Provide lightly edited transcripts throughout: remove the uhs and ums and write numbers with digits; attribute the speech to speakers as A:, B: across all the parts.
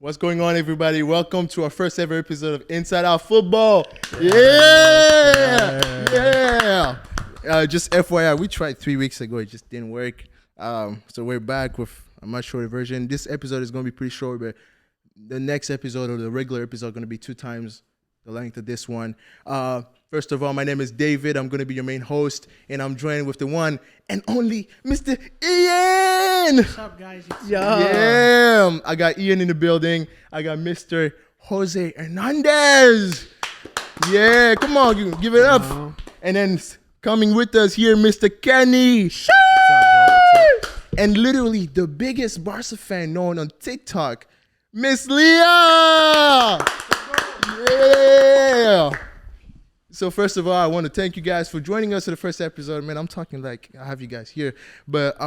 A: What's going on, everybody? Welcome to our first ever episode of Inside Out Football. Yeah. Just FYI, we tried 3 weeks ago. It just didn't work. So we're back with a much shorter version. This episode is going to be pretty short, but the next episode or the regular episode is going to be 2 times the length of this one. First of all, my name is David. I'm going to be your main host, and I'm joined with the one and only Mr. Ian.
B: What's up, guys?
A: Yeah. I got Ian in the building. I got Mr. Jose Hernandez. Yeah, come on, give it up. And then coming with us here, Mr. Kenny.
C: What's up, bro?
A: And literally the biggest Barca fan known on TikTok, Miss Leah. Yeah. So first of all, I want to thank you guys for joining us for the first episode. Man, I'm talking like I have you guys here. But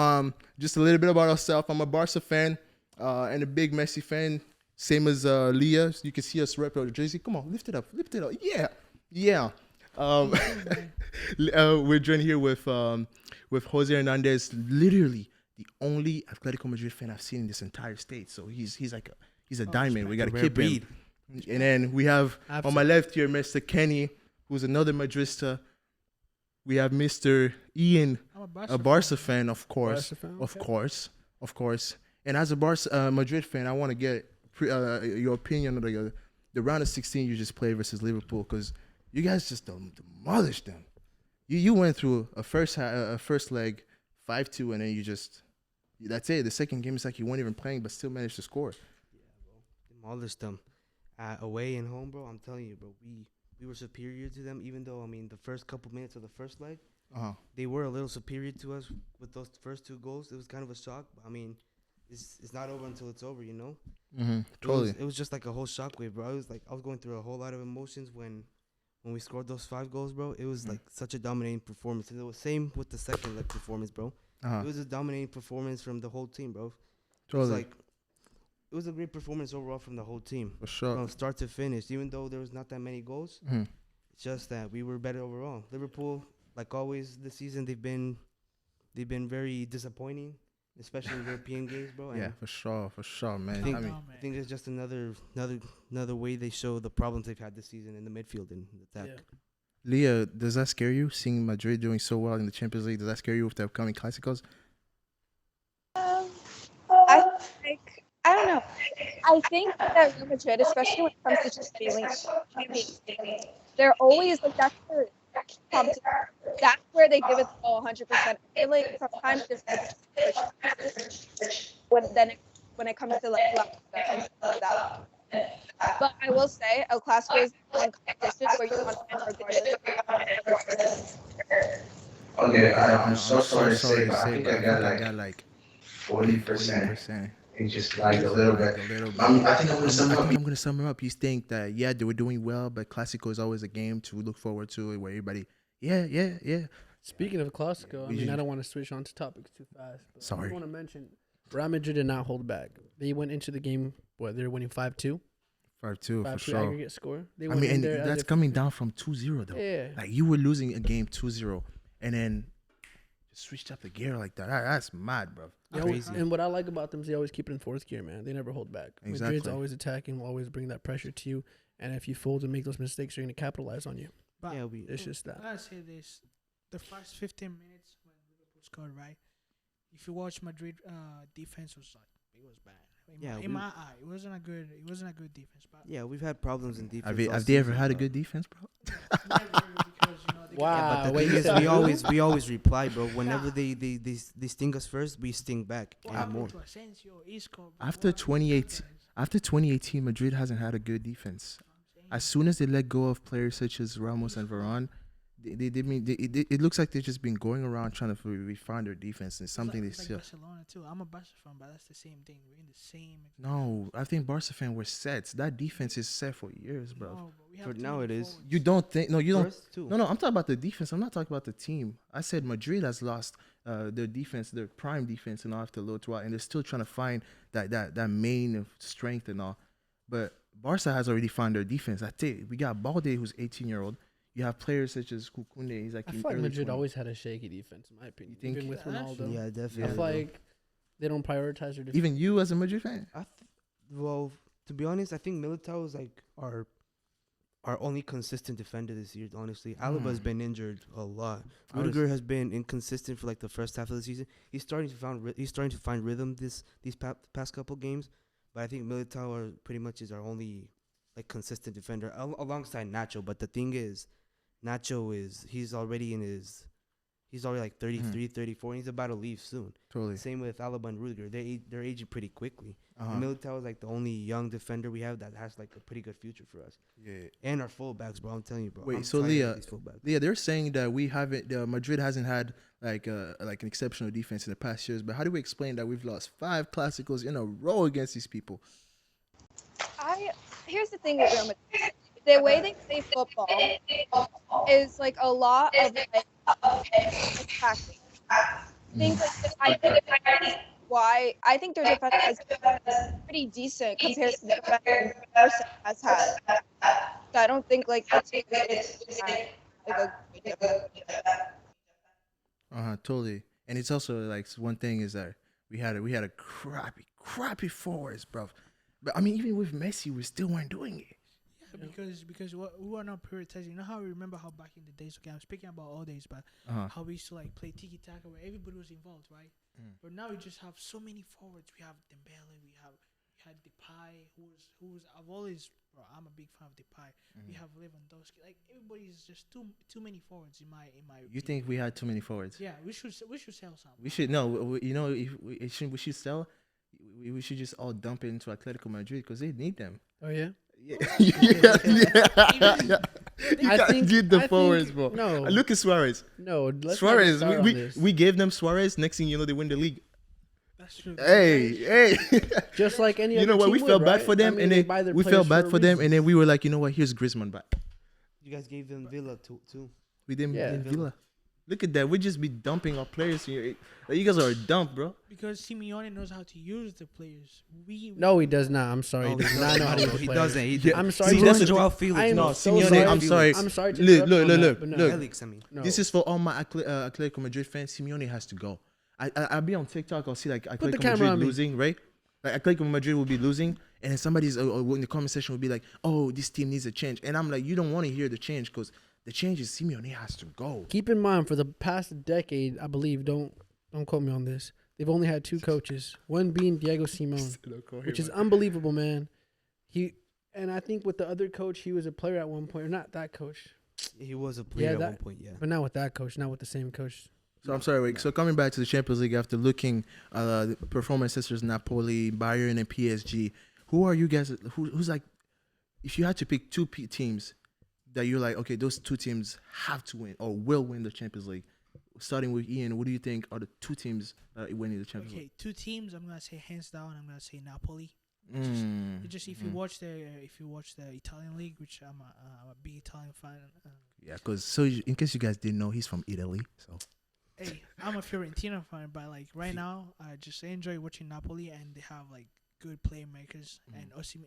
A: just a little bit about ourselves. I'm a Barca fan and a big Messi fan. Same as Leah. You can see us rep our jersey. Come on, lift it up. Yeah. We're joined here with Jose Hernandez, literally the only Atletico Madrid fan I've seen in this entire state. So he's a diamond. We got to keep him. And then we have on my left here, Mr. Kenny, who's another Madrista. We have Mr. Ian, a Barca fan, of course. Of course. And as a Barca Madrid fan, I want to get your opinion on the round of 16 you just played versus Liverpool, because you guys just demolished them. You went through a first leg 5-2, and then that's it. The second game is like you weren't even playing, but still managed to score.
C: Yeah, bro. Demolished them. Away and home, bro. I'm telling you, bro. We were superior to them, even though, the first couple minutes of the first leg, they were a little superior to us with those first 2 goals. It was kind of a shock. It's not over until it's over, you know?
A: Mm-hmm. Totally.
C: It was just like a whole shockwave, bro. I was going through a whole lot of emotions when we scored those 5 goals, bro. It was like such a dominating performance. And it was same with the second leg performance, bro. It was a dominating performance from the whole team, bro.
A: Totally.
C: It was a great performance overall from the whole team.
A: For sure.
C: From start to finish, even though there was not that many goals. It's just that we were better overall. Liverpool, like always this season, they've been very disappointing, especially in European games, bro.
A: Yeah, for sure, man.
C: I think it's just another way they show the problems they've had this season in the midfield and attack.
B: Yeah.
A: Leah, does that scare you, seeing Madrid doing so well in the Champions League? Does that scare you with the upcoming Clásicos?
D: I don't know. I think that Real Madrid, especially when it comes to just feeling, they're always like that's where they give it all 100%. I feel like sometimes when it comes to like and stuff like that. But I will say El Clasico is one competition where you want to regardless.
E: Okay, I'm so sorry to say, but I think I got like 40%. It's just like a little bit. I think I'm going to sum it up.
A: You think that, yeah, they were doing well, but Clasico is always a game to look forward to where everybody, yeah.
B: Speaking of Clasico, I don't want to switch on to topics too fast. But
A: Sorry.
B: I want to mention Real Madrid did not hold back. They went into the game, they're winning 5-2.
A: 5-2, for sure.
B: Aggregate score.
A: And that's coming down from 2-0, though.
B: Yeah.
A: Like, you were losing a game 2-0, and then just switched up the gear like that. That's mad, bro.
B: Crazy. And what I like about them is they always keep it in 4th gear, man. They never hold back.
A: Exactly.
B: Madrid's always attacking, will always bring that pressure to you. And if you fold and make those mistakes, they're going to capitalize on you.
C: But
B: It's just that.
F: I gotta say this: the first 15 minutes when Liverpool scored, right? If you watch Madrid, defense was like it was bad. In my eye, it wasn't a good defense. But
C: yeah, we've had problems in defense.
A: Have they ever had a good defense, bro?
F: never because
B: Wow.
C: But the thing is, we always reply, bro. Whenever they sting us first, we sting back and more.
A: After 2018, Madrid hasn't had a good defense. As soon as they let go of players such as Ramos and Varane, it looks like they've just been going around trying to refine their defense, and something they still.
F: Barcelona too. I'm a Barca fan, but that's the same thing. We're in the same.
A: No, I think Barca fan were set. That defense is set for years, bro.
F: No,
C: For now, it is.
A: You don't think? No, you don't.
C: Too.
A: No, I'm talking about the defense. I'm not talking about the team. I said Madrid has lost their defense, their prime defense, and all after low throughout, and they're still trying to find that main of strength and all. But Barca has already found their defense. That's it. We got Balde, who's 18-year-old. You have players such as Kukunde. He's like
B: I feel like Madrid always had a shaky defense, in my opinion.
A: You think?
B: Even with Ronaldo.
C: Yeah, definitely.
B: I feel like they don't prioritize their defense.
A: Even you as a Madrid fan?
C: Well, To be honest, I think Militao is like our only consistent defender this year. Honestly, Alaba's been injured a lot. Rudiger has been inconsistent for like the first half of the season. He's starting to find rhythm these past couple games. But I think Militao pretty much is our only like consistent defender alongside Nacho. But the thing is, he's already like 33, 34, and he's about to leave soon.
A: Totally.
C: Same with Alaba and Rudiger. They're aging pretty quickly. Militao is like the only young defender we have that has like a pretty good future for us.
A: Yeah.
C: And our fullbacks, bro. I'm telling you, bro.
A: Wait, so Leah, they're saying that we haven't. Madrid hasn't had like an exceptional defense in the past years. But how do we explain that we've lost 5 Clásicos in a row against these people?
D: Here's the thing with Real Madrid. The way they play football is like a lot of like attacking. I think their defense is pretty decent compared to the defense Barca has had. So I don't think like it's like a
A: Totally. And it's also like one thing is that we had a crappy forwards, bro. But I mean, even with Messi, we still weren't doing it.
F: Because we were not prioritizing. You know how I remember how back in the days, okay, I'm speaking about all days, but how we used to like play tiki taka where everybody was involved, right? But now we just have so many forwards. We have Dembele, we had Depay, who's I've always, bro, I'm a big fan of Depay. We have Lewandowski. Like everybody's just too many forwards in my.
A: You think we had too many forwards?
F: Yeah, we should sell some.
A: We should we should sell. We should just all dump it into Atletico Madrid because they need them.
B: Oh yeah.
A: Yeah. You can't get the forwards, bro.
B: No.
A: Look at Suarez.
B: No,
A: Suarez. We gave them Suarez. Next thing you know, they win the league.
F: That's true.
A: Hey.
B: Just like any other
A: you know what?
B: team
A: We felt
B: would,
A: bad
B: right?
A: for them, and then we felt bad for them, and then we were like, you know what? Here's Griezmann back.
C: You guys gave them Villa too.
A: We didn't
B: Yeah.
A: Villa. Look at that. We just be dumping our players here. Like, you guys are a dump, bro.
F: Because Simeone knows how to use the players.
B: No, he does not. I'm sorry. He does not know how to use the
C: He
B: players.
C: doesn't.
B: I'm sorry.
A: See, that's
C: Joao Felix.
B: I am
A: No,
B: so
A: Simeone,
B: sorry.
A: I'm sorry.
B: I'm sorry to
A: Look.
B: interrupt, but no.
C: Felix, I mean.
B: No.
A: This is for all my Atletico Madrid fans. Simeone has to go. I'll be on TikTok. I'll see like Atletico Madrid losing, right? Like Atletico Madrid will be losing, and then somebody's in the comment section will be like, "Oh, this team needs a change," and I'm like, "You don't want to hear the change because the change is Simeone has to go."
B: Keep in mind, for the past decade, I believe, don't quote me on this, they've only had 2 coaches, one being Diego Simeone, which is unbelievable, man. And I think with the other coach, he was a player at one point, or not that coach.
C: He was a player at one point, yeah.
B: But not with that coach, not with the same coach.
A: So I'm sorry, wait. So coming back to the Champions League after looking the performances such as Napoli, Bayern, and PSG, who are you guys? Who's like, if you had to pick 2 teams that you're like, okay, those 2 teams have to win or will win the Champions League. Starting with Ian, what do you think are the 2 teams that are winning the Champions League?
F: Okay, 2 teams. I'm gonna say hands down. I'm gonna say Napoli. Just if you watch the Italian league, which I'm a big Italian fan.
A: Yeah, because in case you guys didn't know, he's from Italy. So
F: hey, I'm a Fiorentina fan, but like right now, I just enjoy watching Napoli, and they have like good playmakers. And what's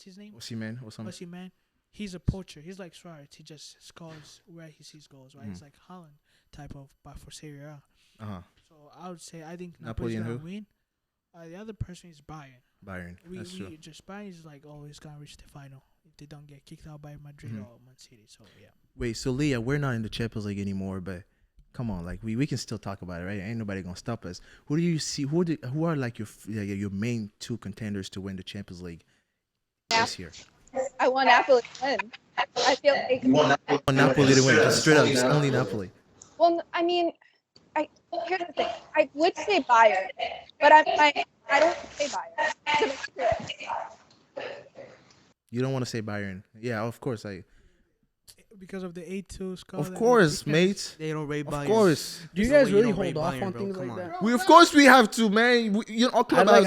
F: his name? Osimhen. He's a poacher. He's like Suarez. He just scores where he sees goals, right? He's like Haaland type of, but for Serie A. So I would say I think Napoli's gonna win. The other person is Bayern. That's true. Bayern is like always gonna reach the final if they don't get kicked out by Madrid or Man City. So yeah.
A: Wait, so Leah, we're not in the Champions League anymore, but come on, like we can still talk about it, right? Ain't nobody gonna stop us. Who do you see? Who are like your main 2 contenders to win the Champions League this year?
D: I want Napoli to win. I feel like
A: Napoli to win, just straight up, just only Napoli.
D: Well, I mean, here's the thing. I would say Bayern, but I don't say Bayern.
A: You don't want to say Bayern? Yeah, of course.
F: Because of the 8-2 score.
A: Of course, mate.
C: They don't rate Bayern.
A: Of course.
B: Do you guys really hold off on things like that?
A: Of course we have to, man.
B: I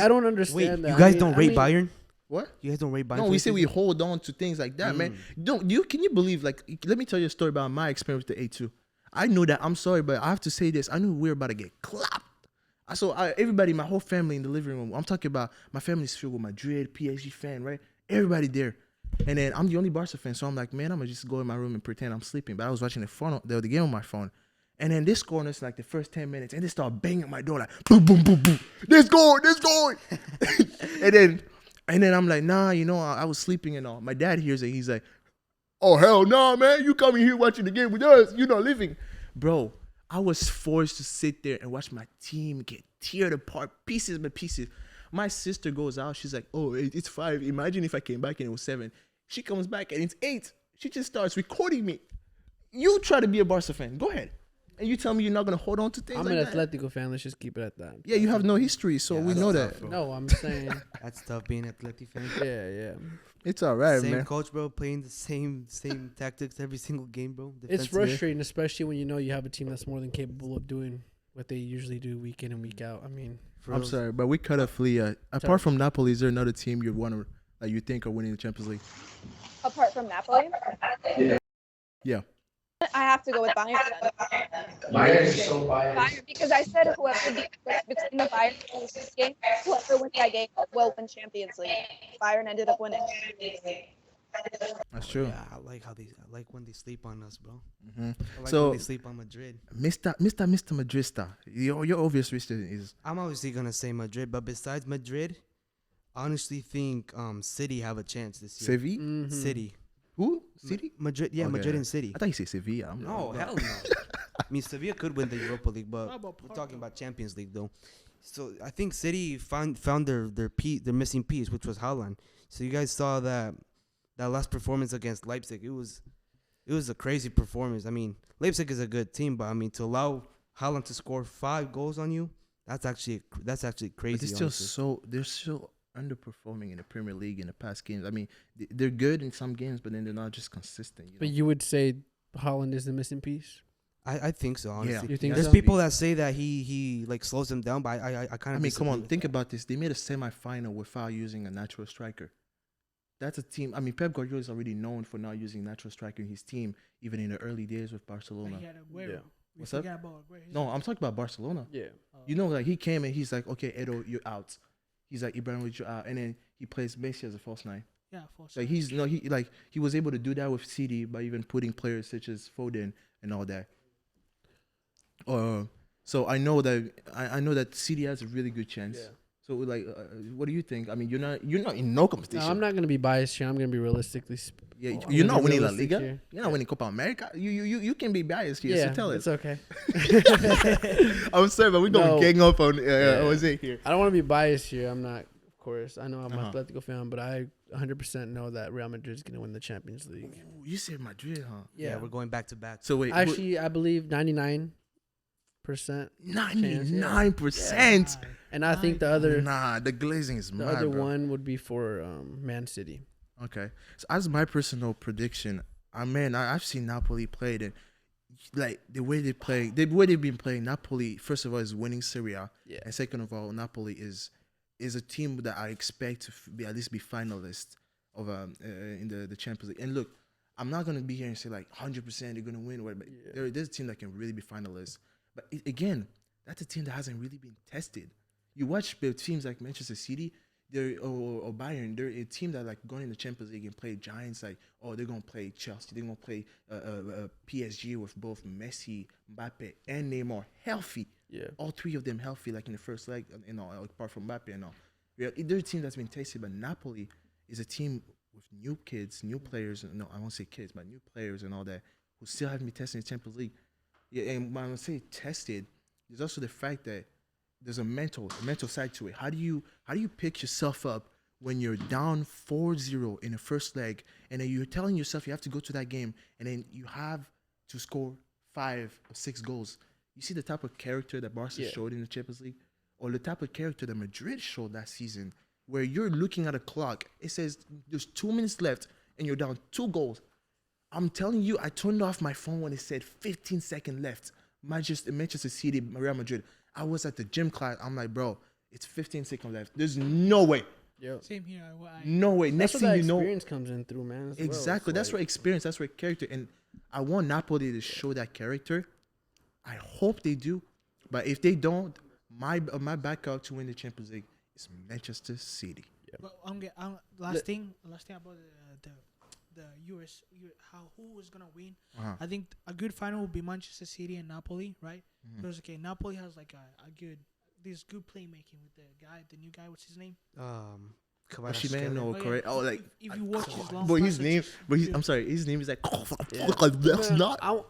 B: don't understand that.
C: You guys don't rate Bayern?
A: What?
C: You guys don't rate Bayern?
A: No, we say we hold on to things like that, man. Can you believe, like, let me tell you a story about my experience with the 8-2. I know that, I'm sorry, but I have to say this. I knew we were about to get clapped. So everybody, my whole family in the living room, I'm talking about my family's filled with Madrid, PSG fan, right? Everybody there. And then I'm the only Barca fan, so I'm like, man, I'm going to just go in my room and pretend I'm sleeping. But I was watching the game on my phone. And then this scored us like the first 10 minutes, and they start banging my door like, boom, boom, boom, boom. This going. And then And then I'm like, nah, I was sleeping and all. My dad hears it. He's like, oh, hell no, man. You coming here watching the game with us. You're not living. Bro, I was forced to sit there and watch my team get teared apart, pieces by pieces. My sister goes out. She's like, oh, it's 5. Imagine if I came back and it was 7. She comes back and it's 8. She just starts recording me. You try to be a Barca fan. Go ahead. And you tell me you're not going to hold on to things
B: I'm
A: like
B: an
A: that.
B: Atletico fan. Let's just keep it at that.
A: Yeah, you have no history, so we know that.
C: Tough,
B: No, I'm saying.
C: That's tough being an Atleti fan.
B: Yeah.
A: It's all right,
C: Same
A: man.
C: coach, bro, playing the same tactics every single game, bro.
B: It's frustrating, especially when you have a team that's more than capable of doing what they usually do week in and week out. I mean,
A: I'm sorry, but we cut a flea. Apart from Napoli, is there another team you'd want to, that you think are winning the Champions League?
D: Apart from Napoli?
A: Yeah.
D: I have to go with Bayern then.
E: Bayern is so biased.
D: Bayern, because I said whoever between the Bayern and this game, whoever wins that game will win Champions League. Bayern ended up winning.
A: That's true.
C: Yeah, I like when they sleep on us, bro.
A: Mm-hmm.
C: I like
A: So
C: when they sleep on Madrid.
A: Mr. Madrista, your obvious reason is
C: I'm obviously gonna say Madrid, but besides Madrid, I honestly think City have a chance this year.
A: Sevilla.
B: mhm.
C: City.
A: Who? City?
C: Madrid, yeah,
A: Okay.
C: Madrid and City.
A: I thought you said Sevilla.
C: No, hell no. I mean, Sevilla could win the Europa League, but
F: How about
C: we're
F: Porto?
C: talking about Champions League though. So I think City found their missing piece, which was Haaland. So you guys saw that last performance against Leipzig. It was a crazy performance. I mean, Leipzig is a good team, but I mean, to allow Haaland to score 5 goals on you, that's actually crazy.
A: But they're still underperforming in the Premier League in the past games. I mean, they're good in some games, but then they're not just consistent.
B: But you would say Holland is the missing piece?
C: I think so, honestly.
B: You think
C: There's
B: so?
C: people that say that he like slows them down, but I kind
A: I
C: of
A: mean, come on, think about this. They made a semi-final without using a natural striker. That's a team. I mean, Pep Guardiola is already known for not using natural striker in his team, even in the early days with Barcelona.
F: He had Aguero.
B: Yeah.
F: We
A: What's up?
F: forgot about Aguero. He's
A: No,
F: like,
A: I'm talking about Barcelona.
B: Yeah.
A: You know, like he came and he's like, okay, Edo, you're out. He's like, Ibrahimovic, you're out. And then he plays Messi as a false 9.
F: yeah, false.
A: Like he was able to do that with CD by even putting players such as Foden and all that. So I know that CD has a really good chance.
B: Yeah.
A: So like, what do you think? I mean, you're not in no competition.
B: No, I'm not gonna be biased here. I'm gonna be realistically.
A: Yeah,
B: I'm
A: you're
B: gonna
A: not
B: be
A: winning La
B: realistic
A: Liga.
B: here.
A: You're not winning Copa America. You can be biased here.
B: Yeah,
A: So tell
B: it's
A: us.
B: okay.
A: I'm sorry, but we're going
B: No.
A: gang up on
B: Yeah.
A: Jose here.
B: I don't want to be biased here. I'm not. Of course, I know I'm
A: Uh-huh.
B: an Atletico fan, but I 100% know that Real Madrid is gonna win the Champions League.
A: Ooh, you said Madrid, huh?
C: yeah, we're going back to back.
A: So wait,
B: Actually, I believe 99%,
A: 99%.
B: and I think the other
A: Nah, the glazing is
B: the
A: mad,
B: other
A: bro.
B: one would be for Man City.
A: Okay, so as my personal prediction, I've seen Napoli play, and like the way they play, the way they've been playing. Napoli, first of all, is winning Serie A,
B: Yeah.
A: and second of all, Napoli is a team that I expect to be at least be finalists of in the Champions League. And look, I'm not gonna be here and say like 100% they're gonna win, but there's a team that can really be finalists. But again, that's a team that hasn't really been tested. You watch teams like Manchester City, or Bayern, they're a team that like going in the Champions League and play giants like, oh, they're gonna play Chelsea, they're gonna play PSG with both Messi, Mbappe, and Neymar healthy.
B: Yeah.
A: All 3 of them healthy, like in the first leg, apart from Mbappe and all. They're a team that's been tasted, but Napoli is a team with new kids, new players. No, I won't say kids, but new players and all that who still haven't been tested in the Champions League. Yeah, and when I say tested, there's also the fact that there's a mental side to it. How do you pick yourself up when you're down 4-0 in the first leg, and then you're telling yourself you have to go to that game, and then you have to score 5 or 6 goals? You see the type of character that Barca showed in the Champions League, or the type of character that Madrid showed that season, where you're looking at a clock, it says there's 2 minutes left, and you're down 2 goals. I'm telling you, I turned off my phone when it said 15 seconds left. Manchester City, Real Madrid. I was at the gym class. I'm like, bro, it's 15 seconds left. There's no way.
B: Yeah.
F: Same here.
A: No way.
B: That's
A: Next
B: where
A: thing
B: that
A: you know,
B: experience comes in through, man. as well.
A: exactly.
B: It's
A: That's
B: like-
A: where experience. That's where character. And I want Napoli to show that character. I hope they do. But if they don't, my backup to win the Champions League is Manchester City.
F: But last thing about the US, who is gonna win?
A: Uh-huh.
F: I think a good final will be Manchester City and Napoli, right?
A: Mhm.
F: Because Napoli has like a good playmaking with the new guy. What's his name?
A: Osimhen or correct. Oh, like
F: if you watch his long
A: but his name,
F: passages,
A: I'm sorry, his name is like
B: Yeah.
A: that's
B: Man,
A: not.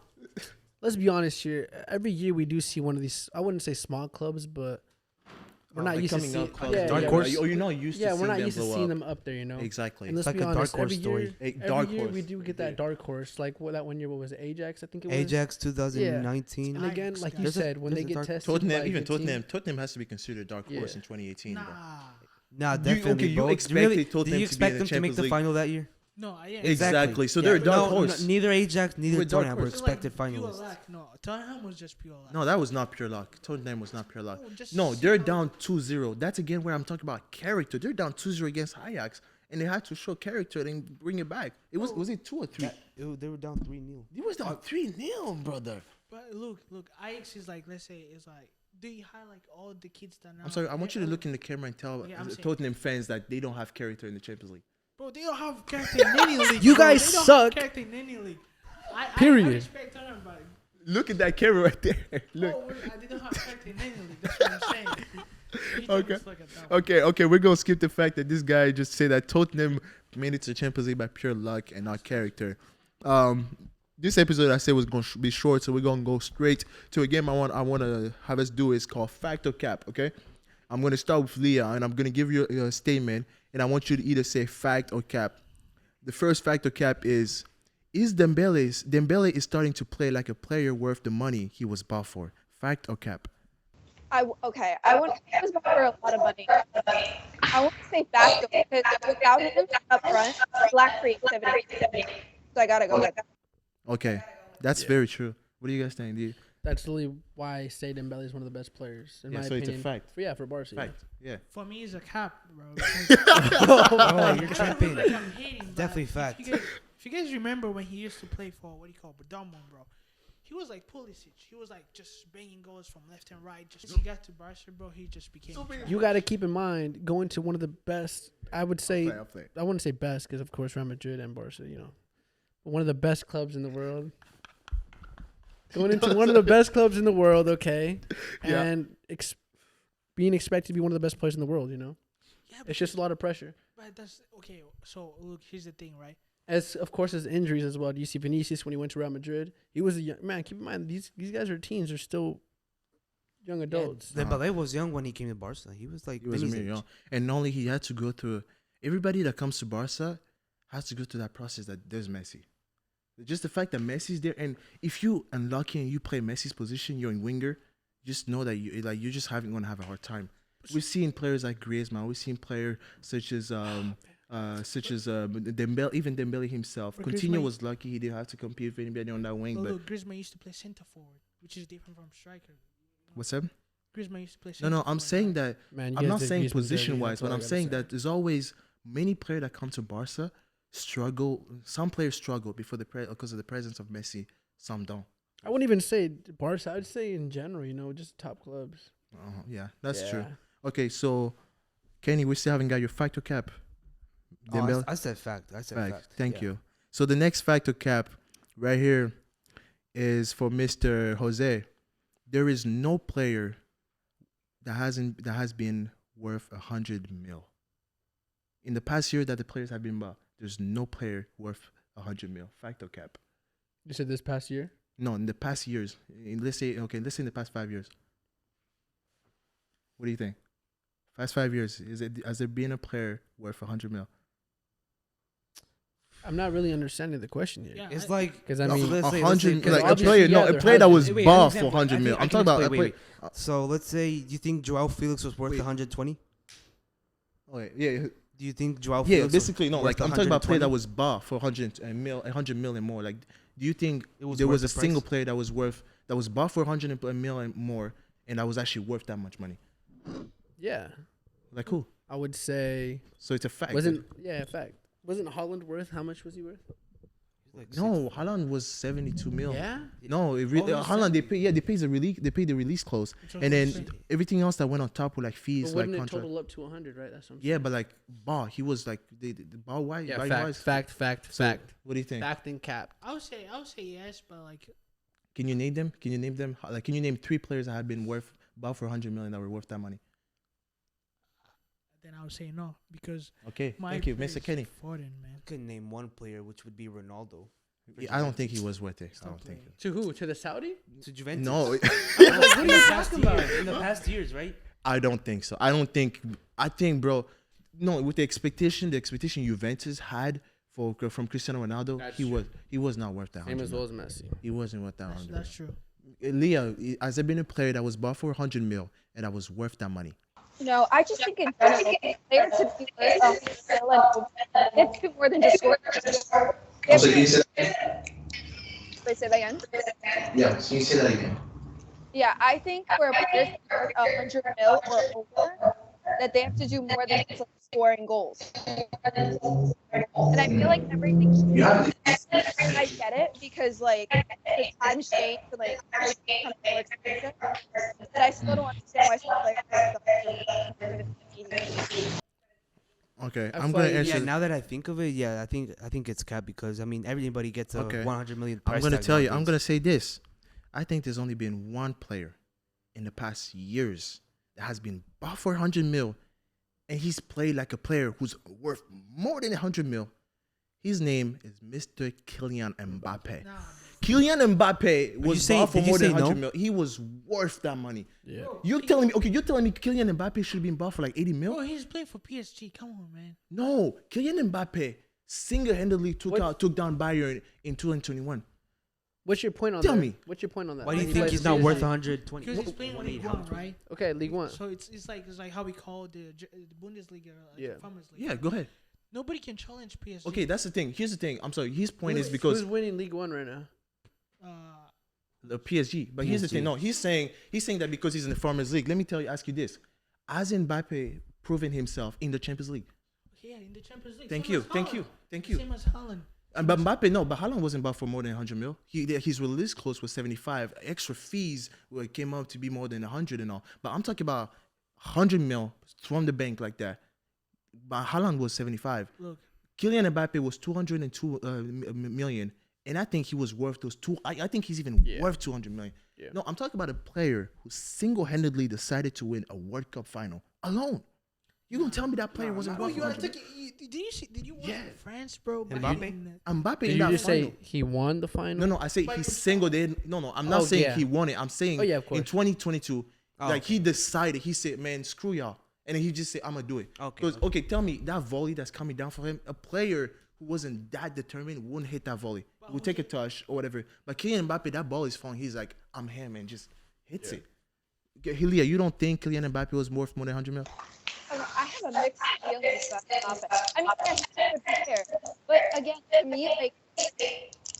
B: let's be honest here. Every year we do see one of these. I wouldn't say small clubs, but we're not used to seeing.
C: Dark horse.
A: Oh, you're not used to.
B: Yeah, we're not
A: them
B: used to
A: blow
B: seeing
A: up.
B: them up there, you know.
A: Exactly.
B: And let's
C: It's
B: be
C: like a
B: honest,
C: dark horse
B: every
C: story.
B: year we do get that dark horse. Like that one year, what was it? Ajax, I think it was.
C: Ajax 2019.
B: And again, like you said, when they get tested,
A: Tottenham,
B: by a
A: even
B: good team-
A: Tottenham has to be considered dark horse
B: Yeah.
A: in 2018. Bro.
C: Nah, definitely.
A: You
C: bro.
A: expected
C: Really?
A: Tottenham
C: Did
A: to
C: you
A: be
C: expect
A: in the
C: them to make
A: Champions
C: the
A: League.
C: final that year?
F: No, yeah.
A: Exactly. So they're a dark horse.
C: Neither Ajax, neither
A: We're dark
C: Tottenham were
A: horse.
C: expected
F: Pure
C: finalists.
F: luck. No, Tottenham was just pure luck.
A: No, that was not pure luck. Tottenham was not pure luck.
F: Just
A: No,
F: see
A: they're
F: how-
A: down 2-0. That's again where I'm talking about character. They're down 2-0 against Ajax, and they had to show character and bring it back. Was it 2 or 3?
C: They were down 3-0.
A: It was down 3-0, brother.
F: But look, Ajax is like, let's say, it's like, do you highlight all the kids that now?
A: I'm sorry. I want you to look in the camera and tell
F: Okay, I'm saying-
A: Tottenham fans that they don't have character in the Champions League.
F: Bro, they don't have character in any league.
B: You
F: bro.
B: guys
F: They don't
B: suck.
F: Have character in any league. I
B: Period.
F: respect Tottenham, but
A: Look at that camera right there. Look.
F: they don't have character in any league. That's what I'm saying. You tell me
A: Okay.
F: to look at that one.
A: Okay, we're gonna skip the fact that this guy just said that Tottenham made it to the Champions League by pure luck and not character. This episode I said was gonna be short, so we're gonna go straight to a game I want to have us do is called Fact or Cap. Okay, I'm gonna start with Leah and I'm gonna give you a statement and I want you to either say fact or cap. The first fact or cap is Dembele is starting to play like a player worth the money he was bought for. Fact or cap?
D: I wouldn't say he was bought for a lot of money. I won't say fact though, because without him up front, lack creativity. So I gotta go with that.
A: Okay, that's very true. What do you guys think?
B: That's really why I say Dembele is one of the best players in my
A: so
B: opinion.
A: it's a fact.
B: For Barca.
A: Fact. Yeah.
F: For me, it's a cap, bro.
C: Oh, you're tripping.
F: I'm hating, but
C: Definitely fact.
F: If you guys remember when he used to play for what do you call Dortmund, bro, he was like Pulisic. He was like just banging goals from left and right. Just he got to Barca, bro, he just became.
B: You got to keep in mind going to one of the best. I would say
A: I'll play.
B: I wouldn't say best because of course Real Madrid and Barca, but one of the best clubs in the world. Going into one of the best clubs in the world, okay,
A: Yeah.
B: and being expected to be one of the best players in the world,
F: Yeah,
B: it's just a lot of pressure.
F: But that's okay. So look, here's the thing, right?
B: As of course as injuries as well. Do you see Vinicius when he went to Real Madrid? He was a young man. Keep in mind these guys are teens. They're still young adults.
C: Dembele was young when he came to Barca. He was like
A: He was really young. And not only he had to go through, everybody that comes to Barca has to go through that process that there's Messi. Just the fact that Messi's there, and if you unlucky and you play Messi's position, you're in winger, just know that you're just gonna have a hard time. We've seen players like Griezmann. We've seen players such as Dembele, even Dembele himself.
F: But
A: Coutinho
F: Griezmann-
A: was lucky; he didn't have to compete with anybody on that wing.
F: But
A: But
F: look, Griezmann used to play center forward, which is different from striker.
A: what's that?
F: Griezmann used to play.
A: No,
F: Center
A: no. I'm
F: forward,
A: saying
F: right?
A: that.
B: Man, you
A: I'm
B: guys
A: not
B: did
A: saying
B: Griezmann dirty,
A: position wise,
B: that's
A: but
B: all I
A: I'm
B: gotta
A: saying
B: say.
A: that there's always many players that come to Barca struggle. Some players struggle before because of the presence of Messi. Some don't.
B: I wouldn't even say Barca. I'd say in general, just top clubs.
A: Yeah, that's true.
B: Yeah.
A: Okay, so Kenny, we still haven't got your fact or cap. Dembele?
C: I said fact. I said fact.
A: Thank
C: Yeah.
A: you. So the next fact or cap right here is for Mr. Jose. There is no player that has been worth 100 mil. In the past year that the players have been bought, there's no player worth 100 mil. Fact or cap?
B: You said this past year?
A: No, in the past years. Let's say in the past 5 years. What do you think? Past 5 years, has there been a player worth 100 mil?
B: I'm not really understanding the question here.
F: Yeah,
C: It's like
B: Because I
A: No,
B: mean,
C: let's say-
A: 100,
B: because
A: like a
B: obviously,
A: player,
B: yeah,
A: a
B: there
A: player that
B: has
A: was
B: been-
C: Wait,
A: bought
C: an
A: for
C: example.
A: 100 mil.
C: I
A: I'm
C: can
A: talking about a
C: explain,
A: player.
C: so let's say, do you think Joao Felix was worth
A: Wait.
C: 120?
A: Oh, yeah,
C: Do you think Joao
A: yeah.
C: Felix
A: Basically, no.
C: was
A: Like
C: worth
A: I'm talking about a player that
C: 120?
A: was bought for 100 mil and more. Like, do you think
C: It was
A: there
C: worth
A: was a
C: the
A: single
C: price?
A: player that was bought for 100 mil and more, and that was actually worth that much money?
B: yeah,
A: Like who?
B: I would say
A: So it's a fact.
B: fact. Wasn't Holland worth? How much was he worth?
C: Like
A: No, Haaland was 72 mil.
B: Yeah.
A: No,
C: Oh,
A: Haaland they pay the release clause,
F: It's
A: and then
F: also-
A: everything else that went on top were like
B: But
A: fees, like
B: wouldn't it
A: contract.
B: total up to 100? Right. That's what I'm
A: Yeah, but like Ball, he was like the Ball. Why?
B: Yeah,
A: why
B: fact,
A: was-
B: fact.
A: What do you think?
B: Fact and cap.
F: I would say yes, but like
A: Can you name them? Can you name them? Like, can you name 3 players that had been bought for 100 million that were worth that money?
F: then I would say no because.
A: Okay, thank you, Mr. Kenny.
F: Foden, man.
C: I could name one player, which would be Ronaldo.
A: I don't think he was worth it. I don't think.
B: To who? To the Saudi?
C: To Juventus.
A: No,
B: What are you talking about?
C: In the past years, right?
A: I don't think so. I think, bro. No, with the expectation Juventus had from Cristiano Ronaldo, he was not worth that.
B: Same as well as Messi.
A: He wasn't worth that.
F: That's true.
A: Leah, has there been a player that was bought for 100 mil and that was worth that money?
D: No, I just think in general, players to be worth it's do more than just score.
E: So can you say that?
D: Wait, say that again.
E: Yeah, so you say that again.
D: Yeah, I think for a player to be worth 100 mil or over, that they have to do more than just scoring goals. And I feel like everything. I get it because like the times change and like everything kind of more expensive. But I still don't understand why some players.
A: Okay, I'm gonna answer.
C: Yeah, now that I think of it, I think it's cap because I mean everybody gets a 100 million.
A: I'm gonna tell you. I'm gonna say this. I think there's only been one player in the past years that has been bought for 100 mil, and he's played like a player who's worth more than 100 mil. His name is Mr. Kylian Mbappe. Kylian Mbappe was bought for more than 100 mil. He was worth that money.
B: Yeah.
A: You're telling me Kylian Mbappe should have been bought for like 80 mil?
F: Bro, he's playing for PSG. Come on, man.
A: No, Kylian Mbappe single-handedly took down Bayern in 2021.
B: What's your point on
A: Tell
B: that?
A: me.
B: What's your point on that?
C: Why do you think he's not worth 120?
F: Because he's playing League One, right?
B: Okay, League One.
F: So it's like how we call the Bundesliga, like Farmers League.
A: Yeah, go ahead.
F: Nobody can challenge PSG.
A: Okay, that's the thing. Here's the thing. I'm sorry. His point is because
B: who's winning League One right now?
A: The PSG. But here's the thing. No, he's saying that because he's in the Farmers League. Let me ask you this: has Mbappe proven himself in the Champions League?
F: Yeah, in the Champions League.
A: Thank you.
F: Same as Haaland.
A: But Mbappe, but Haaland wasn't bought for more than 100 mil. His release clause was 75. Extra fees came up to be more than 100 and all. But I'm talking about 100 mil from the bank like that. But Haaland was 75.
F: Look,
A: Kylian Mbappe was 202 million, and I think he was worth those two. I think he's even worth 200 million. Yeah. No, I'm talking about a player who single-handedly decided to win a World Cup final alone. You gonna tell me that player wasn't worth 100 million?
F: Did you watch France, bro?
A: Mbappe
B: Did
A: in
B: you
A: that
B: just
A: final.
B: say he won the final?
A: No, I say he's single. No, I'm not saying he won it. I'm saying
B: of course.
A: in 2022, he decided. He said, "Man, screw y'all," and then he just said, "I'm gonna do it." Okay, tell me that volley that's coming down for him. A player who wasn't that determined wouldn't hit that volley. We'll take a touch or whatever. But Kylian Mbappe, that ball is falling. He's like, "I'm him," and just hits it. Hilia, you don't think Kylian Mbappe was worth more than 100 mil?
D: I have a mixed feelings about Mbappe. I mean, I would be fair, but again, to me, like,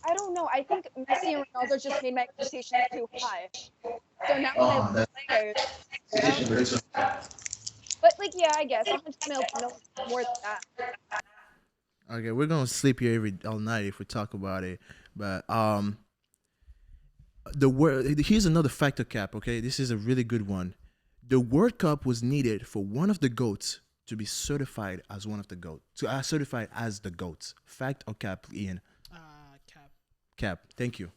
D: I don't know. I think Messi and Ronaldo just made my expectations too high. So now when I look at players, but like, yeah, I guess 100 mil more than that.
A: Okay, we're gonna sleep here all night if we talk about it. But here's another factor cap. Okay, this is a really good one. The World Cup was needed for one of the GOATs to be certified as one of the GOATs. Certified as the GOATs. Fact or cap, Ian?
F: Cap.
A: Cap. Thank you.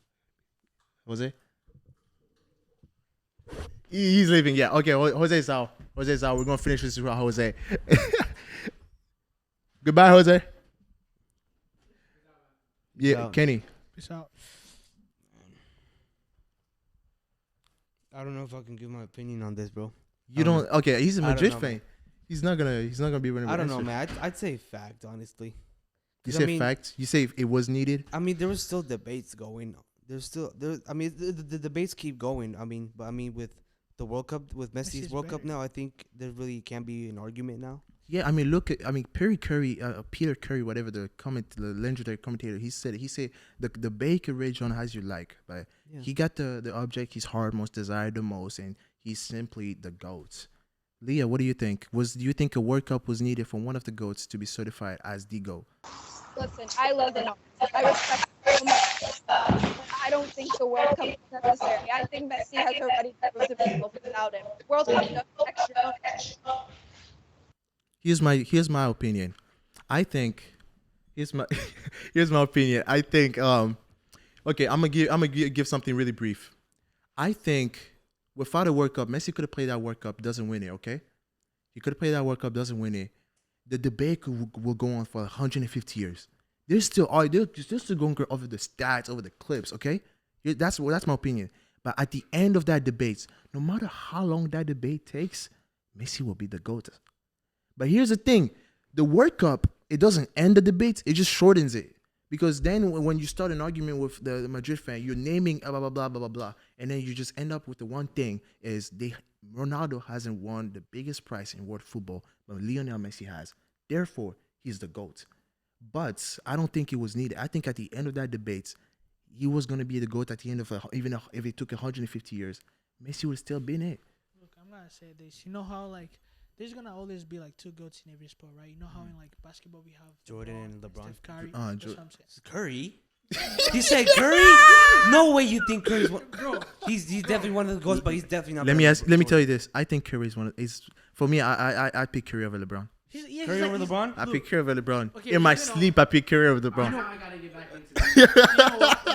A: Jose? He's leaving. Yeah. Okay. Jose's out. We're gonna finish this with Jose. Goodbye, Jose. Yeah, Kenny.
F: Peace out.
C: I don't know if I can give my opinion on this, bro.
A: You don't. Okay, he's a Madrid fan. He's not gonna be winning.
C: I don't know, man. I'd say fact, honestly.
A: You say fact. You say it was needed.
C: I mean, there was still debates going. I mean, the debates keep going. I mean, with the World Cup, with Messi's World Cup now, I think there really can't be an argument now.
A: Yeah, I mean, Peter Curry, whatever the legendary commentator, he said the Baker Ridge on as you like, but he got the object he's hard most desired the most, and he's simply the GOAT. Leah, what do you think? Do you think a World Cup was needed for one of the GOATs to be certified as the GOAT?
D: Listen, I love the numbers. I respect it so much. I don't think the World Cup is necessary. I think Messi has already proved himself without him. World Cup does extra.
A: Here's my opinion. I think here's my opinion. I think okay, I'm gonna give something really brief. I think without a World Cup, Messi could have played that World Cup, doesn't win it, okay? He could play that World Cup, doesn't win it. The debate will go on for 150 years. They're still going over the stats, over the clips, okay? That's my opinion. But at the end of that debate, no matter how long that debate takes, Messi will be the GOAT. But here's the thing. The World Cup, it doesn't end the debate. It just shortens it. Because then when you start an argument with the Madrid fan, you're naming blah, blah, blah, blah, blah, blah. And then you just end up with the one thing is Ronaldo hasn't won the biggest prize in world football, but Lionel Messi has. Therefore, he's the GOAT. But I don't think it was needed. I think at the end of that debate, he was going to be the GOAT at the end of even if it took 150 years, Messi would still been it.
F: Look, I'm going to say this. You know how, like, there's going to always be, like, two GOATs in every sport, right? You know how in, like, basketball we have
C: Jordan and LeBron.
F: Steph Curry.
C: Curry? He said Curry? No way you think Curry's one. Bro, he's definitely one of the GOATs, but he's definitely not.
A: Let me tell you this. I think Curry's one of for me, I pick Curry over LeBron.
C: Curry over LeBron?
A: I pick Curry over LeBron. Okay, in my sleep, I pick Curry over LeBron.
B: I gotta get back into this.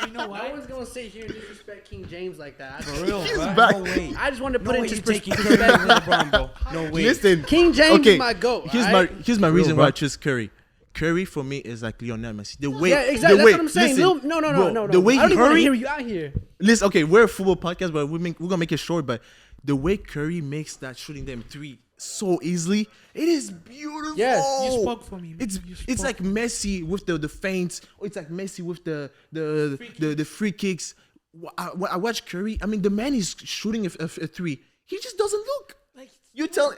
B: You know what? No one's gonna sit here and disrespect King James like that.
C: For real,
A: He's
C: bro.
A: back.
C: No way.
B: I just wanted to put it into
C: perspective. LeBron, bro. No way.
A: Listen,
B: King James is my GOAT.
A: Here's my reason why I choose Curry. Curry for me is like Lionel Messi.
B: Yeah, exactly. That's what I'm saying.
A: Listen,
B: no.
A: The way
B: I don't even want to
A: Curry,
B: hear you out here.
A: Listen, okay, we're a football podcast, but we're gonna make it short. But the way Curry makes that shooting them three so easily, it is beautiful.
B: Yes,
F: you spoke for me.
A: It's like Messi with the feints, or it's like Messi with the free kicks. I watch Curry. I mean, the man is shooting a three. He just doesn't look. Like you tell.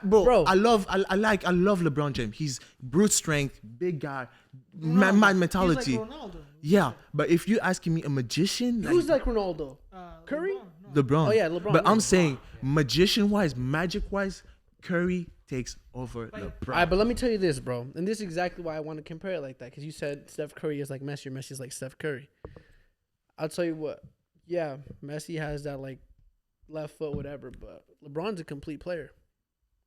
A: Bro, I love LeBron James. He's brute strength, big guy, mad mentality.
F: He's like Ronaldo.
A: Yeah, but if you're asking me a magician,
B: who's like Ronaldo? Curry?
A: LeBron.
B: Oh yeah, LeBron.
A: But I'm saying magician-wise, magic-wise, Curry takes over LeBron.
B: All right, but let me tell you this, bro, and this is exactly why I want to compare it like that, because you said Steph Curry is like Messi, or Messi is like Steph Curry. I'll tell you what. Yeah, Messi has that like left foot, whatever, but LeBron's a complete player.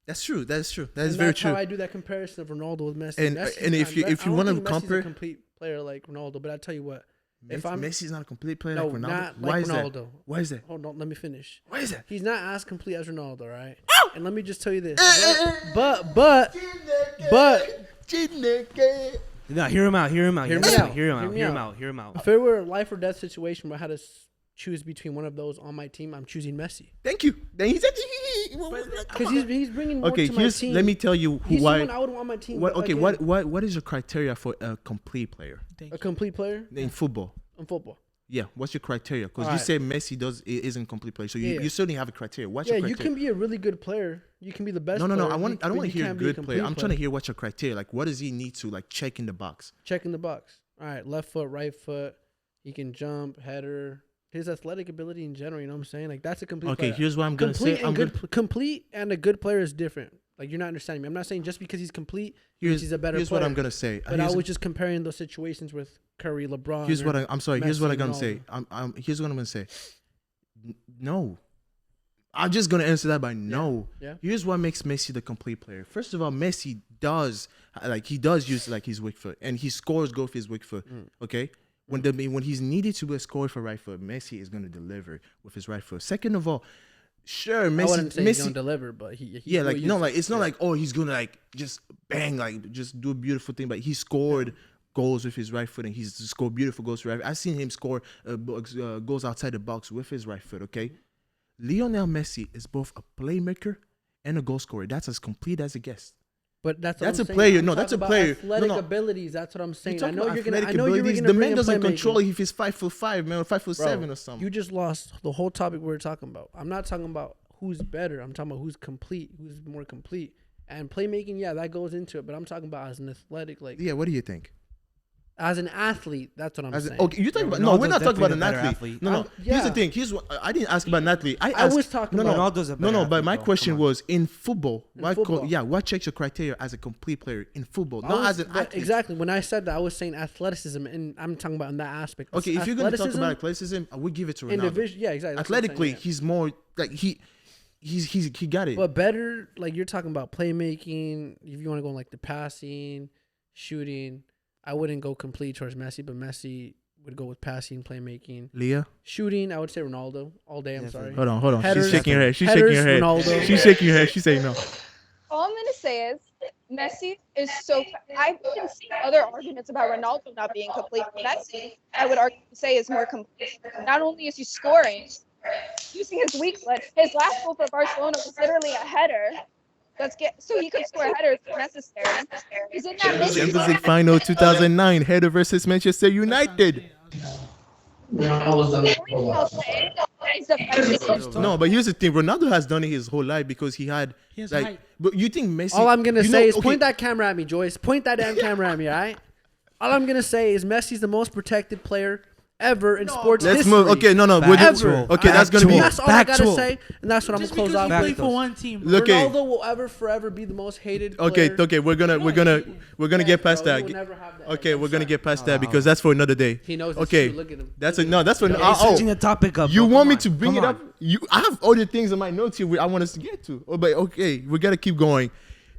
A: That's true. That is very true.
B: That's how I do that comparison of Ronaldo with Messi.
A: And if you want to compare,
B: Messi's a complete player like Ronaldo, but I tell you what,
A: Messi's not a complete player
B: no,
A: like Ronaldo.
B: not
A: Why
B: like
A: is
B: Ronaldo.
A: That? Why is that?
B: Hold on, let me finish.
A: Why is that?
B: He's not as complete as Ronaldo, right? And let me just tell you this. But.
C: No, hear him out. Hear him out.
B: If it were a life or death situation where I had to choose between one of those on my team, I'm choosing Messi.
A: Thank you. Then he said,
B: because he's bringing more to my team.
A: Let me tell you
B: why I would want my team.
A: What is your criteria for a complete player?
B: A complete player
A: in football.
B: In football.
A: Yeah, what's your criteria? Because you say Messi isn't complete player, so you certainly have a criteria. What's your criteria?
B: You can be a really good player. You can be the best.
A: No.
B: Player,
A: I don't want to hear good player. I'm trying to
B: hear
A: hear what's your criteria. Like, what does he need to check in the box?
B: Check in the box. All right, left foot, right foot. He can jump, header. His athletic ability in general. You know what I'm saying? Like that's a complete.
A: Okay,
B: player.
A: Here's what I'm gonna say.
B: Complete and a good player is different. Like you're not understanding me. I'm not saying just because he's complete, he's a better player.
A: Here's what I'm gonna say.
B: But I was just comparing those situations with Curry, LeBron.
A: Here's what I'm sorry.
B: Messi,
A: here's what I'm gonna say. Here's what I'm gonna say. No, I'm just gonna answer that by no.
B: Yeah.
A: Here's what makes Messi the complete player. First of all, Messi does use his weak foot, and he scores goal with his weak foot. Okay. When he's needed to be a scorer for right foot, Messi is going to deliver with his right foot. Second of all, sure, Messi.
B: I wouldn't say he's going to deliver, but
A: it's not like he's going to just bang, just do a beautiful thing. But he scored goals with his right foot, and he's scored beautiful goals with right foot. I've seen him score goals outside the box with his right foot. Okay, Lionel Messi is both a playmaker and a goal scorer. That's as complete as it gets.
B: But that's
A: a player. No, that's a player.
B: Athletic abilities. That's what I'm saying. I know you're gonna.
A: The man doesn't control if he's 5'5", man, 5'7" or something.
B: You just lost the whole topic we're talking about. I'm not talking about who's better. I'm talking about who's complete, who's more complete. And playmaking, yeah, that goes into it. But I'm talking about as an athletic,
A: Yeah, what do you think?
B: As an athlete, that's what I'm saying.
A: Okay, you're talking about. No, we're not talking about an athlete. No. Here's the thing. I didn't ask about an athlete. I was
B: talking about.
A: No. But my question was in football. What checks your criteria as a complete player in football, not as an athlete?
B: Exactly. When I said that, I was saying athleticism, and I'm talking about in that aspect.
A: Okay, if you're going to talk about athleticism, I would give it to Ronaldo.
B: Yeah, exactly.
A: Athletically, he's more like he got it.
B: But better, like you're talking about playmaking. If you want to go like the passing, shooting. I wouldn't go complete towards Messi, but Messi would go with passing, playmaking.
A: Leah?
B: Shooting, I would say Ronaldo all day. I'm sorry.
A: Hold on.
B: Headers,
A: She's shaking her head. She's shaking her head.
B: Ronaldo.
A: She's shaking her head. She's saying no.
D: All say is Messi is so. I can see other arguments about Ronaldo not being complete. Messi, I would argue say, is more complete. Not only is he scoring, using his weak foot. His last goal for Barcelona was literally a header. So he could score headers if necessary. He's in that
A: Champions League final 2009 header versus Manchester United. No, but here's the thing. Ronaldo has done it his whole life because he had like. But you think Messi?
B: All I'm gonna say is point that camera at me, Joyce. Point that damn camera at me, all right? All I'm gonna say is Messi's the most protected player ever in sports history.
A: Let's move. Okay, no.
B: Ever.
A: Okay, that's gonna be.
B: That's all I gotta say, and that's what I'm gonna close off.
F: Just because he played for one team.
A: Okay.
B: Ronaldo will forever be the most hated player.
A: Okay, we're gonna get past that. Okay, we're gonna get past that because that's for another day.
B: He knows.
A: Okay,
B: look at him.
A: that's for.
C: Switching the topic up.
A: You want me to bring it up? I have other things in my notes here I want us to get to. Oh, but okay, we gotta keep going.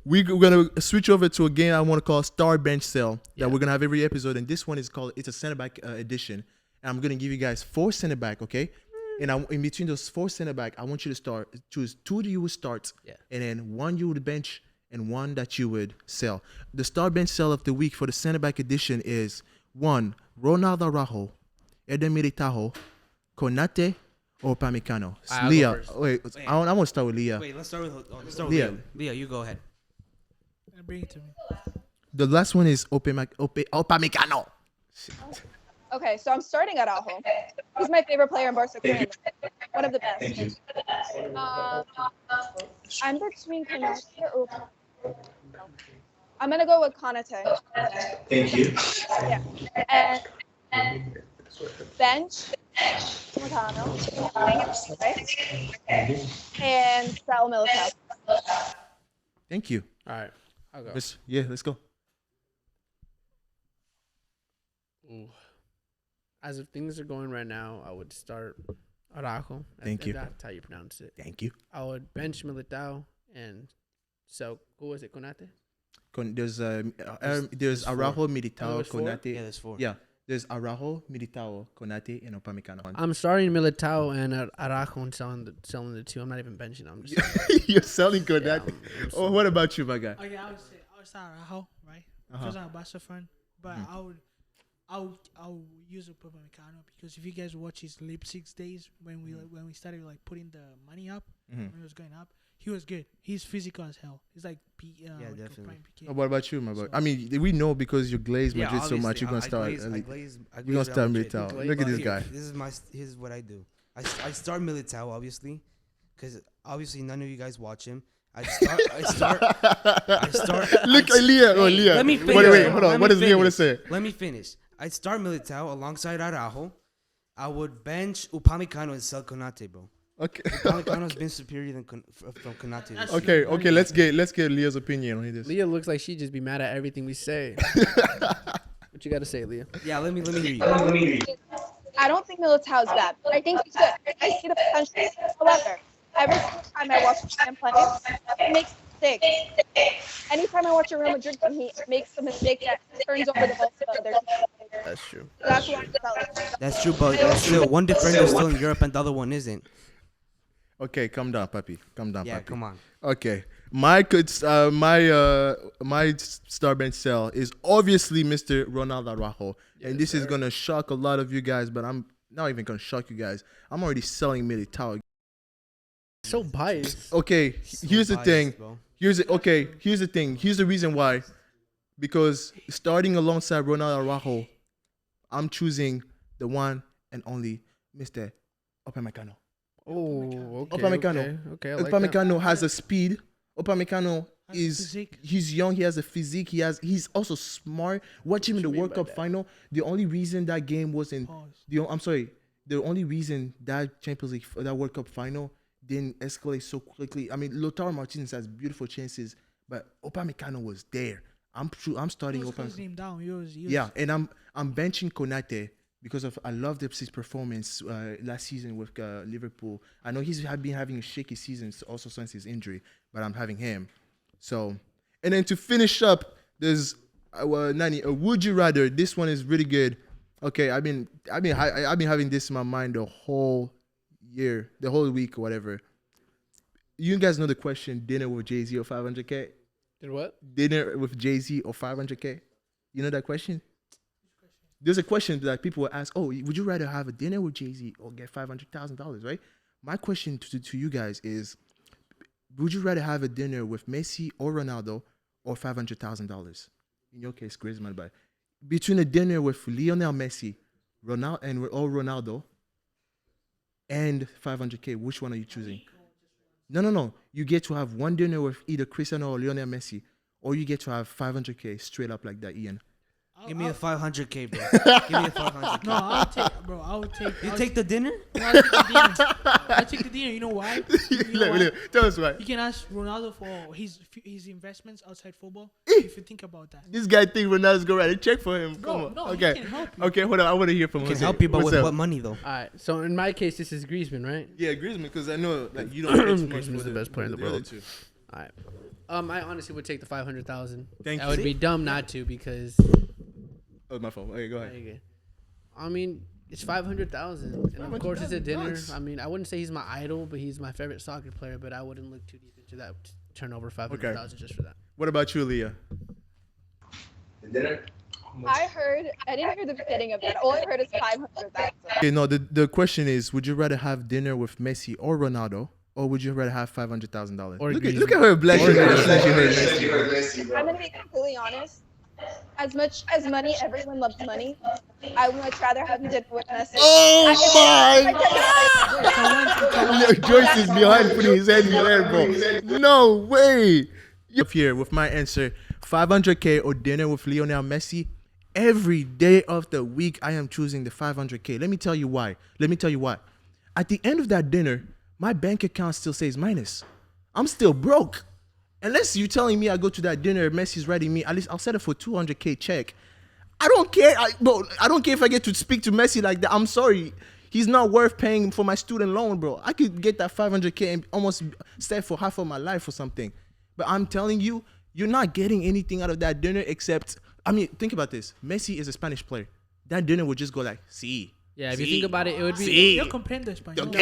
A: We're gonna switch over to a game I want to call Star Bench Cell that we're gonna have every episode, and this one is called. It's a center back edition. And I'm gonna give you guys 4 center back, okay? And in between those 4 center back, I want you to choose 2 that you would start, and then 1 you would bench, and 1 that you would sell. The Star Bench Sell of the week for the center back edition is 1 Ronaldo Araujo, Eder Militao, Konate, or Upamecano. Leah, wait, I want to start with Leah.
C: Wait, let's start with Leah. Leah, you go ahead.
F: Bring it to me.
A: The last one is Upamecano.
D: Okay, so I'm starting at Araujo. He's my favorite player in Barcelona. One of the best.
E: Thank you.
D: I'm between Konate or I'm gonna go with Konate.
E: Thank you.
D: Yeah. And bench Militao, right? And Sal Militao.
A: Thank you.
B: All right, I'll go.
A: Let's go.
B: Ooh. As if things are going right now, I would start Araujo.
A: Thank you.
B: That's how you pronounce it.
A: Thank you.
B: I would bench Militao and so who was it? Konate.
A: There's Araujo, Militao, Konate.
C: Yeah, there's 4.
A: Yeah, there's Araujo, Militao, Konate, and Upamecano.
B: I'm starting Militao and Araujo and selling the 2. I'm not even benching them. I'm just
A: You're selling Konate. Oh, what about you, my guy?
F: Okay, I would start Araujo, right? Because I'm a Barca fan, but I'll use Upamecano because if you guys watch his Leipzig days when we started like putting the money up when it was going up, he was good. He's physical as hell. He's like
C: definitely.
A: Oh, what about you, my boy? I mean, we know because you glaze Madrid so much, you're gonna start. You're gonna start Militao. Look at this guy.
C: Here's what I do. I start Militao obviously, because obviously none of you guys watch him. I start.
A: Look, Leah.
C: Let me finish.
A: Wait, hold on. What does Leah want to say?
C: Let me finish. I'd start Militao alongside Araujo. I would bench Upamecano and sell Konate, bro.
A: Okay.
C: Upamecano's been superior from Konate.
A: Okay. Let's get Leah's opinion on this.
B: Leah looks like she just be mad at everything we say. What you got to say, Leah?
C: Yeah, let me hear you.
D: I don't think Militao's bad. I think he's good. I see the potential. However, every single time I watch him play, he makes mistakes. Anytime I watch a Real Madrid game, he makes a mistake that turns over the ball to the other team.
B: That's true.
D: That's what I'm telling you.
C: That's true, but still, one defender is still in Europe and the other one isn't.
A: Okay, calm down, Papi.
C: Yeah, come on.
A: Okay, my star bench sell is obviously Mr. Ronaldo Araujo, and this is gonna shock a lot of you guys, but I'm not even gonna shock you guys. I'm already selling Militao.
B: So biased.
A: Okay, here's the thing. Here's the thing. Here's the reason why. Because starting alongside Ronaldo Araujo, I'm choosing the one and only Mr. Upamecano.
B: Oh, okay.
A: Upamecano.
B: Okay, I like
A: Upamecano
B: that.
A: has a speed. Upamecano he's young. He has a physique. He's also smart. Watch him in the World Cup final. The only reason that game wasn't the only reason that Champions League, that World Cup final didn't escalate so quickly. I mean, Lautaro Martinez has beautiful chances, but Upamecano was there. I'm starting Upamecano. Yeah, and I'm benching Konate because I loved his performance last season with Liverpool. I know he's been having a shaky season also since his injury, but I'm having him. So, and then to finish up, there's Nani, a would you rather. This one is really good. Okay, I've been having this in my mind the whole year, the whole week, or whatever. You guys know the question: dinner with Jay-Z or 500K?
B: Did what?
A: Dinner with Jay-Z or 500K? You know that question? There's a question that people will ask, oh, would you rather have a dinner with Jay-Z or get $500,000, right? My question to you guys is, would you rather have a dinner with Messi or Ronaldo or $500,000? In your case, Griezmann, but between a dinner with Lionel Messi, Ronaldo, and 500K, which one are you choosing? No. You get to have one dinner with either Cristiano or Lionel Messi, or you get to have 500K straight up like that, Ian.
C: Give me a 500K, bro. Give me a 500K.
F: No, I would take.
C: You take the dinner?
F: No, I'll take the dinner. I take the dinner. You know why?
A: Tell us why.
F: You can ask Ronaldo for his investments outside football. If you think about that.
A: This guy thinks Ronaldo's going to write a check for him.
F: Bro,
A: Come on.
F: no,
A: Okay.
F: he can help you.
A: Okay, hold on. I want to hear from him.
C: Can help you, but with what money, though?
B: All right. So in my case, this is Griezmann, right?
A: Yeah, Griezmann, because I know like you don't pay too much
B: Griezmann's
A: for
B: the best player in the world.
A: Two.
B: All right. I honestly would take the 500,000.
A: Thank
B: I
A: you.
B: would be dumb not to because.
A: Oh, my fault. Okay, go ahead.
B: Okay. I mean, it's 500,000, and of course it's a dinner. I mean, I wouldn't say he's my idol, but he's my favorite soccer player. But I wouldn't look too deep into that. Turn over 500,000 just for that.
A: What about you, Leah?
E: The dinner?
D: I didn't hear the beginning of that. All I heard is 500,000.
A: Okay, no. The question is, would you rather have dinner with Messi or Ronaldo, or would you rather have $500,000? Look at her blushing.
D: I'm gonna be completely honest. As much as money, everyone loves money. I would much rather have dinner with Messi.
A: Oh my! Joyce is behind, putting his head in the air, bro. No way! Up here with my answer: 500K or dinner with Lionel Messi. Every day of the week, I am choosing the 500K. Let me tell you why. At the end of that dinner, my bank account still says minus. I'm still broke. Unless you're telling me I go to that dinner, Messi's writing me, at least I'll settle for 200K check. I don't care. I don't care if I get to speak to Messi like that. I'm sorry. He's not worth paying for my student loan, bro. I could get that 500K and almost stay for half of my life or something. But I'm telling you, you're not getting anything out of that dinner except, I mean, think about this. Messi is a Spanish player. That dinner would just go like, sí.
B: Yeah, if you think about it, it would be.
F: Yo comprendo español.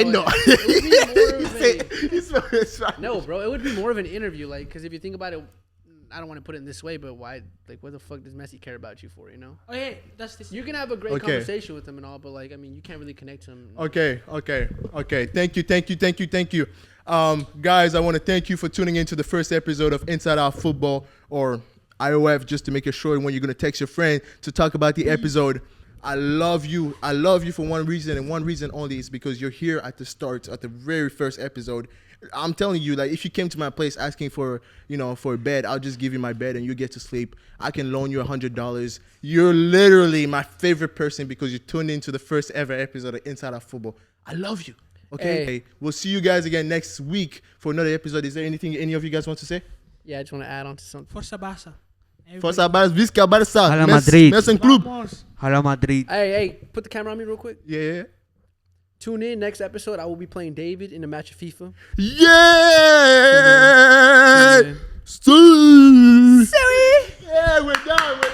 B: No, bro, it would be more of an interview, like, because if you think about it, I don't want to put it in this way, but why? Like, what the fuck does Messi care about you for? You know?
F: Oh yeah, that's this.
B: You can have a great conversation with him and all, but like, I mean, you can't really connect to him.
A: Okay. Thank you. Guys, I want to thank you for tuning in to the first episode of Inside Out Football, or IOF, just to make it sure when you're going to text your friend to talk about the episode. I love you for one reason, and one reason only, is because you're here at the start, at the very first episode. I'm telling you, like, if you came to my place asking for, for a bed, I'll just give you my bed and you get to sleep. I can loan you $100. You're literally my favorite person because you tuned into the first ever episode of Inside Out Football. I love you. Okay. Hey, we'll see you guys again next week for another episode. Is there anything any of you guys want to say?
B: Yeah, I just want to add on to something.
F: Força Barça.
A: Força Barça, Visca Barça.
C: Hala Madrid.
A: Messi Club.
C: Hala Madrid.
B: Hey, put the camera on me real quick.
A: Yeah.
B: Tune in next episode. I will be playing David in a match of FIFA.
A: Yeah. Sorry. Yeah, we're done.